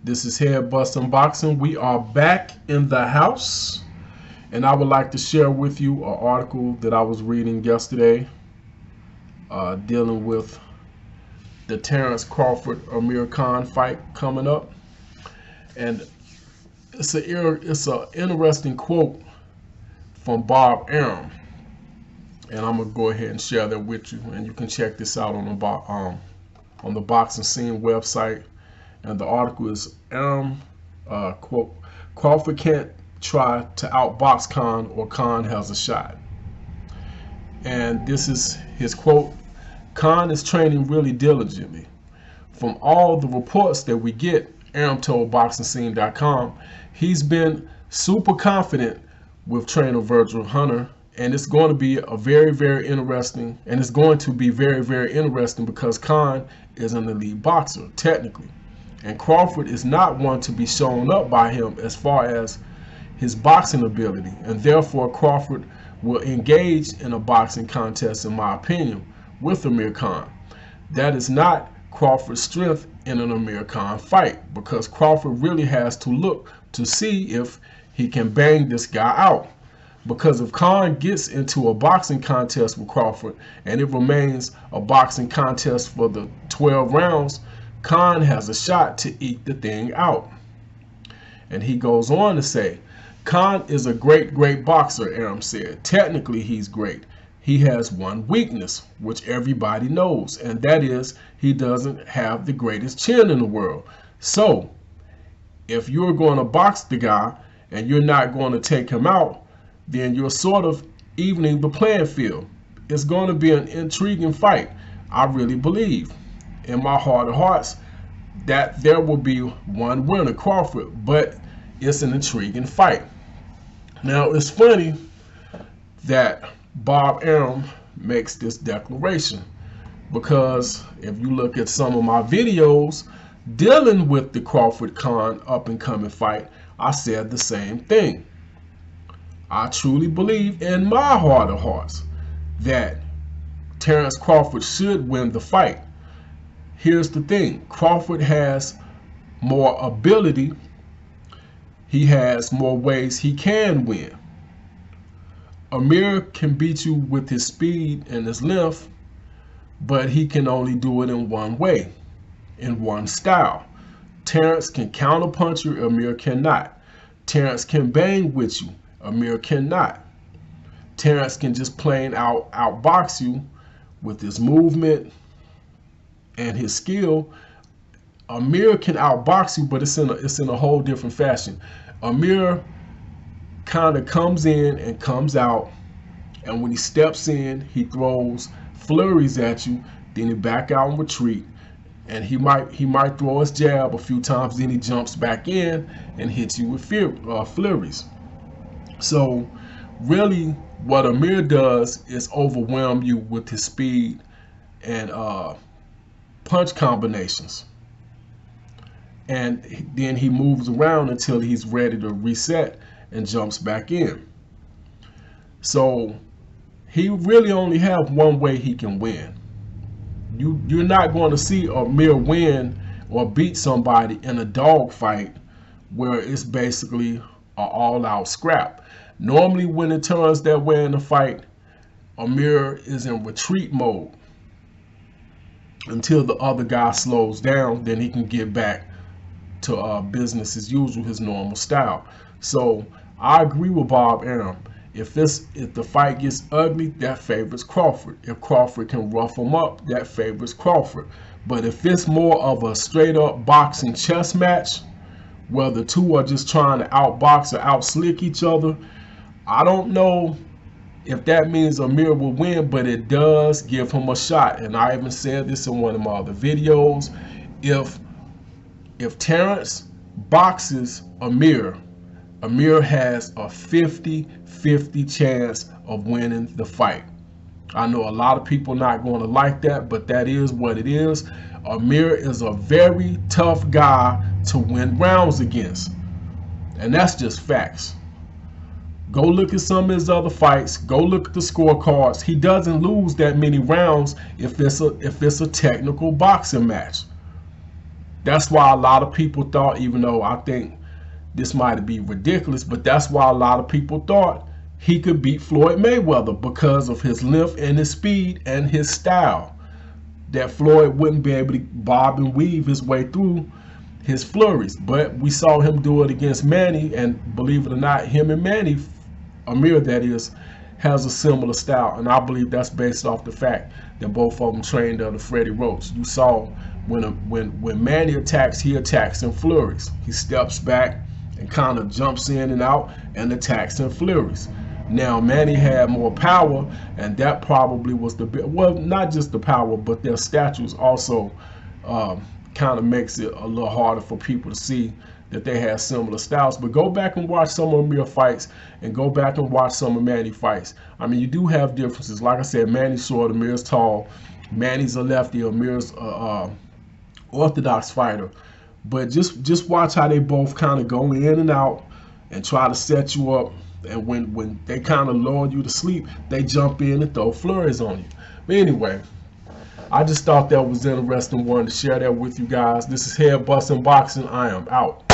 This is Head Bust Unboxing. We are back in the house, and I would like to share with you an article that I was reading yesterday dealing with the Terence Crawford Amir Khan fight coming up. And it's an interesting quote from Bob Arum, and I'm gonna go ahead and share that with you, and you can check this out on the Boxing Scene website. And the article is Arum, quote, Crawford can't try to outbox Khan or Khan has a shot. And this is his quote: Khan is training really diligently. From all the reports that we get, Arum told BoxingScene.com, he's been super confident with trainer Virgil Hunter, and it's going to be a very, very interesting, and it's going to be very, very interesting because Khan is an elite boxer, technically. And Crawford is not one to be shown up by him as far as his boxing ability, and therefore Crawford will engage in a boxing contest, in my opinion, with Amir Khan. That is not Crawford's strength in an Amir Khan fight, because Crawford really has to look to see if he can bang this guy out. Because if Khan gets into a boxing contest with Crawford and it remains a boxing contest for the 12 rounds, Khan has a shot to eke the thing out. And he goes on to say, Khan is a great, great boxer, Arum said. Technically, he's great. He has one weakness, which everybody knows, and that is he doesn't have the greatest chin in the world. So, if you're going to box the guy and you're not going to take him out, then you're sort of evening the playing field. It's going to be an intriguing fight. I really believe in my heart of hearts that there will be one winner, Crawford, but it's an intriguing fight. Now, it's funny that Bob Arum makes this declaration, because if you look at some of my videos dealing with the Crawford Khan up and coming fight, I said the same thing. I truly believe in my heart of hearts that Terence Crawford should win the fight. Here's the thing: Crawford has more ability. He has more ways he can win. Amir can beat you with his speed and his length, but he can only do it in one way, in one style. Terence can counterpunch you, Amir cannot. Terence can bang with you, Amir cannot. Terence can just plain outbox you with his movement and his skill. Amir can outbox you, but it's in a whole different fashion. Amir kind of comes in and comes out, and when he steps in, he throws flurries at you, then he back out and retreat, and he might throw his jab a few times, then he jumps back in and hits you with flurries. So really what Amir does is overwhelm you with his speed and punch combinations, and then he moves around until he's ready to reset and jumps back in. So he really only have one way he can win. You're not going to see Amir win or beat somebody in a dog fight where it's basically an all-out scrap. Normally when it turns that way in the fight, Amir is in retreat mode until the other guy slows down, then he can get back to business as usual, his normal style. So I agree with Bob Arum. If the fight gets ugly, that favors Crawford. If Crawford can rough him up, that favors Crawford. But if it's more of a straight up boxing chess match where the two are just trying to outbox or outslick each other, I don't know if that means Amir will win, but it does give him a shot. And I even said this in one of my other videos. If Terence boxes Amir, Amir has a 50-50 chance of winning the fight. I know a lot of people not going to like that, but that is what it is. Amir is a very tough guy to win rounds against, and that's just facts. Go look at some of his other fights. Go look at the scorecards. He doesn't lose that many rounds if it's a technical boxing match. That's why a lot of people thought, even though I think this might be ridiculous, but that's why a lot of people thought he could beat Floyd Mayweather, because of his length and his speed and his style. That Floyd wouldn't be able to bob and weave his way through his flurries. But we saw him do it against Manny, and believe it or not, him and Manny, Amir that is, has a similar style. And I believe that's based off the fact that both of them trained under Freddie Roach. You saw when Manny attacks, he attacks in flurries. He steps back and kind of jumps in and out and attacks in flurries. Now Manny had more power, and that probably was the well, not just the power, but their statues also kind of makes it a little harder for people to see that they had similar styles. But go back and watch some of Amir fights, and go back and watch some of Manny fights. I mean, you do have differences. Like I said, Manny's short, Amir's tall. Manny's a lefty, Amir's orthodox fighter. But just watch how they both kind of go in and out and try to set you up. And when they kind of lull you to sleep, they jump in and throw flurries on you. But anyway, I just thought that was interesting. Wanted to share that with you guys. This is Head Bustin' Boxing. I am out.